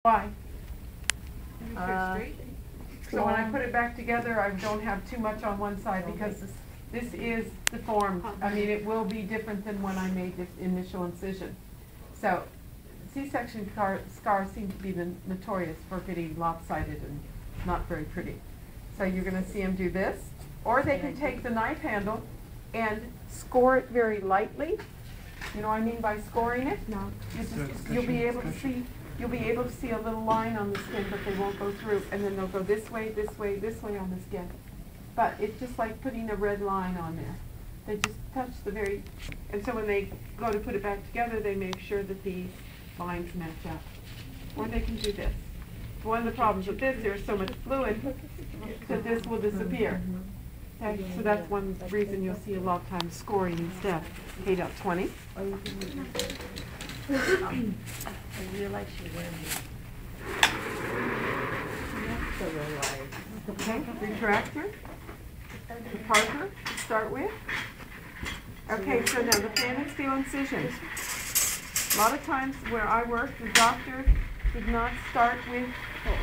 Why? So when I put it back together, I don't have too much on one side because this is deformed. I mean, it will be different than when I made this initial incision. So C-section scars seem to be notorious for getting lopsided and not very pretty. So you're going to see them do this, or they can take the knife handle and score it very lightly. You know what I mean by scoring it? No. You'll be able to see. You'll be able to see a little line on the skin, but they won't go through, and then they'll go this way, this way, this way on the skin. But it's just like putting a red line on there. They just touch the very, and so when they go to put it back together, they make sure that these lines match up. Or they can do this. One of the problems with this, there's so much fluid that this will disappear. Okay, so that's one reason you'll see a lot of times scoring instead. 8 out 20. I realize you're wearing it. Okay, retractor, the Parker to start with. Okay, so now the fan and steel incision. A lot of times where I worked, the doctor did not start with,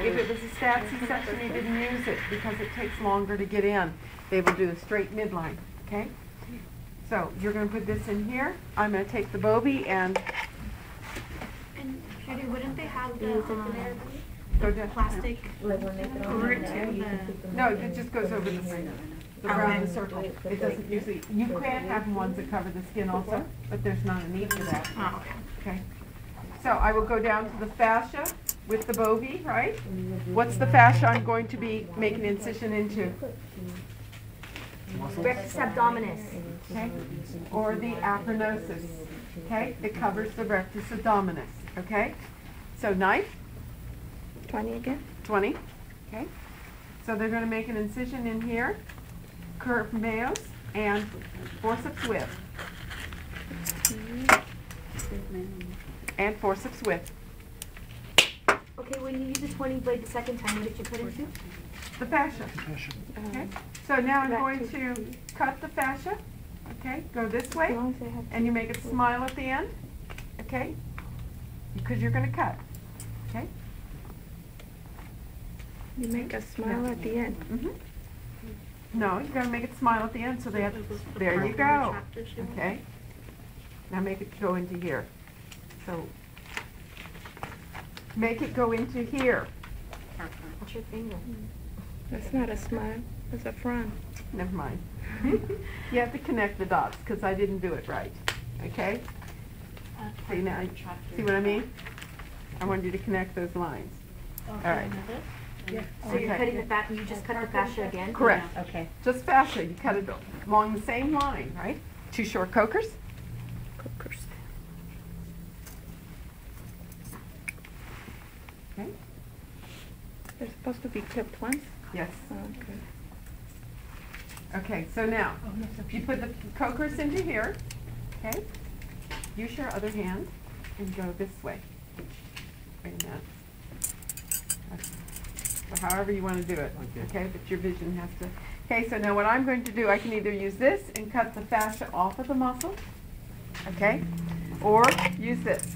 if it was a stat C-section, he didn't use it because it takes longer to get in. They will do a straight midline, okay? So you're going to put this in here. I'm going to take the Bovie and Judy, wouldn't they have the plastic over it too? No, it just goes over the around the circle. It doesn't usually, you can have ones that cover the skin also, but there's not a need for that. Oh, Okay. So I will go down to the fascia with the Bovie, right? What's the fascia I'm going to be making incision into? Rectus abdominis. Okay. Or the aponeursis. Okay. It covers the rectus abdominis. Okay. So knife. 20 again? 20. Okay. So they're going to make an incision in here, curved mayos, and forceps width. And forceps width. Okay, when you use the 20 blade the second time, what did you put into? The fascia. Okay. So now I'm going to cut the fascia. Okay. Go this way, and you make it smile at the end. Okay. Because you're going to cut. Okay. You make a smile at the end. Mm-hmm. No, you're going to make it smile at the end, so they have. There you go. Okay. Now make it go into here. So make it go into here. What's your finger? That's not a smile. That's a frown. Never mind. You have to connect the dots because I didn't do it right. Okay? See now, see what I mean? I want you to connect those lines. All right. Yeah. So you're cutting the fat, you just cut the fascia again? Correct. Yeah. Okay. Just fascia. You cut it along the same line, right? 2 short cokers. Okay. They're supposed to be clipped once? Yes. Okay. Okay, so now, you put the cokers into here, okay? Use your other hand and go this way. Wait a minute. So however you want to do it, okay? But your vision has to... Okay, so now what I'm going to do, I can either use this and cut the fascia off of the muscle, okay? Or use this.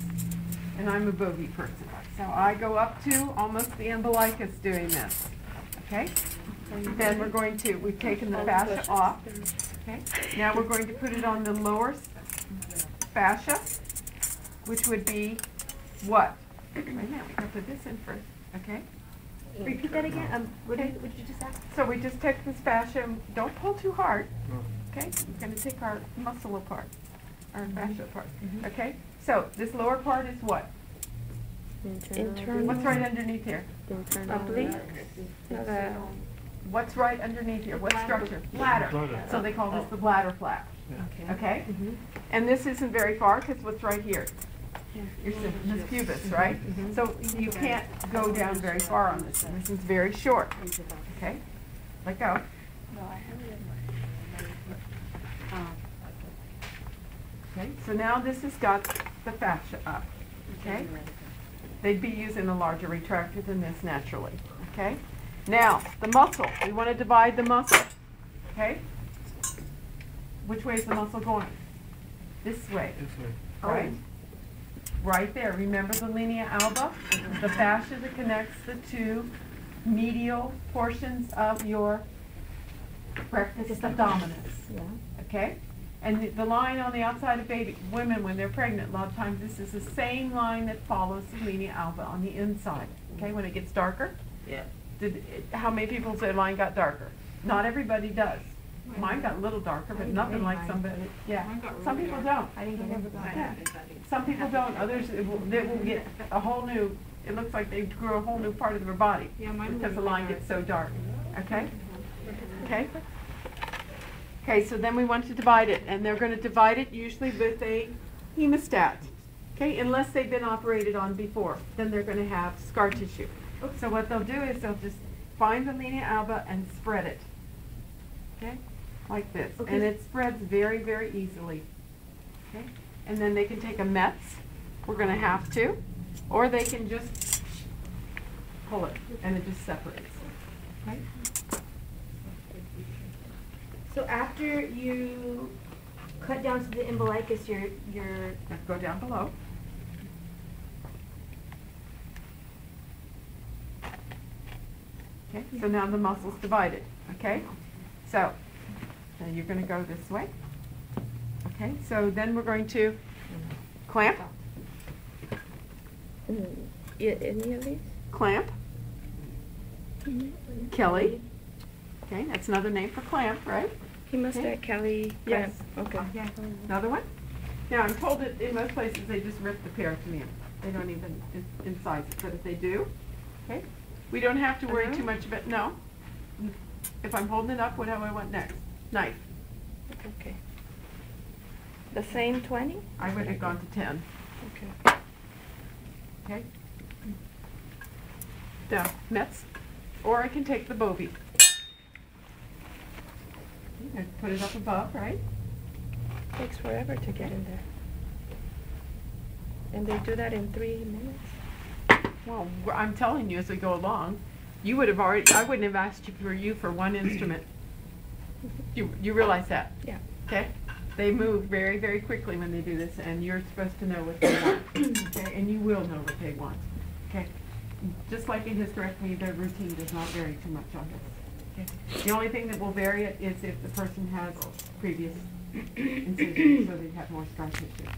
And I'm a Bovie person. So I go up to almost the umbilicus doing this, okay? Then we're going to, we've taken the fascia off, okay? Now we're going to put it on the lower fascia, which would be what? Right now, we gotta put this in first, okay? Repeat that again. What did you just ask? So we just take this fascia, and don't pull too hard, okay? We're gonna take our muscle apart, our fascia apart, okay? So this lower part is what? Internal. What's right underneath here? Oblique? What's right underneath here? What structure? Bladder. So they call this the bladder flap. Okay? And this isn't very far because what's right here? This pubis, right? So you can't go down very far on this. This is very short. Okay? Let go. Okay, so now this has got the fascia up. Okay? They'd be using a larger retractor than this naturally. Okay? Now, the muscle. We want to divide the muscle. Okay? Which way is the muscle going? This way. This way. Right? right there. Remember the linea alba? The fascia that connects the two medial portions of your rectus abdominis. Yeah. Okay? And the line on the outside of women when they're pregnant, a lot of times this is the same line that follows the linea alba on the inside. Okay, when it gets darker? Yeah. How many people say line got darker? Not everybody does. Mine got a little darker, but nothing like somebody, yeah. Some people don't. I didn't get it. Yeah. Some people don't, others, they will get a whole new, it looks like they grew a whole new part of their body. Because the line gets so dark, okay? Okay? Okay, so then we want to divide it, and they're gonna divide it usually with a hemostat. Okay, unless they've been operated on before, then they're gonna have scar tissue. So what they'll do is they'll just find the linea alba and spread it. Okay, like this. Okay. And it spreads very, very easily. Okay, and then they can take a Metz, we're gonna have to, or they can just pull it, and it just separates. Okay? So after you cut down to the umbilicus, you're Now go down below. Okay, so now the muscle's divided, okay? So, then you're gonna go this way. Okay, so then we're going to clamp, Any of these? clamp, Kelly. Okay, that's another name for clamp, right? He must Okay. have Kelly. Yes. Okay. Another one? Now, I'm told that in most places they just rip the peritoneum. They don't even incise it, but if they do, okay? We don't have to worry too much about, no. If I'm holding it up, what do I want next? Knife. Okay. The same 20? I would have gone to 10, Okay. okay? Now, Metz, or I can take the Bovie. And put it up above, right? Takes forever to get in there. And they do that in 3 minutes? Well, I'm telling you as we go along, you would have already, I wouldn't have asked you for one instrument. You realize that? Yeah. Okay? They move very, very quickly when they do this, and you're supposed to know what they want. Okay? And you will know what they want. Okay? Just like in hysterectomy, the routine does not vary too much on this. Okay? The only thing that will vary it is if the person has previous incisions, so they have more scar tissue.